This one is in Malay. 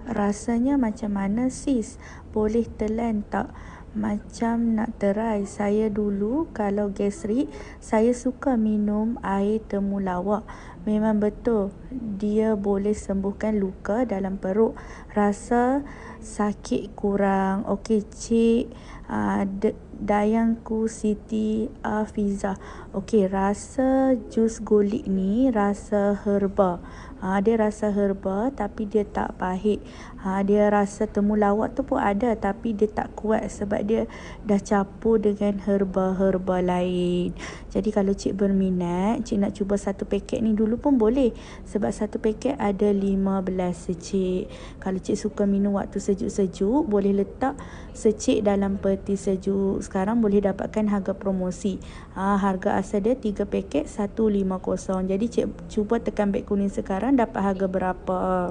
Rasanya macam mana sis? Boleh telan tak? Macam nak try. Saya dulu kalau gastrik, saya suka minum air temulawak. Memang betul, dia boleh sembuhkan luka dalam perut. Rasa sakit kurang. Okey, Cik Dayangku Siti Afizah. Okey, rasa jus golik ni rasa herba. Dia rasa herba tapi dia tak pahit. Dia rasa temulawak tu pun ada tapi dia tak kuat sebab dia dah campur dengan herba-herba lain. Jadi kalau cik berminat, cik nak cuba satu paket ni dulu pun boleh. Sebab satu paket ada 15 secik. Kalau cik suka minum waktu sejuk-sejuk, boleh letak secik dalam peti sejuk. Sekarang boleh dapatkan harga promosi. Harga asal dia 3 paket 150. Jadi cik cuba tekan beg kuning sekarang, dapat harga berapa.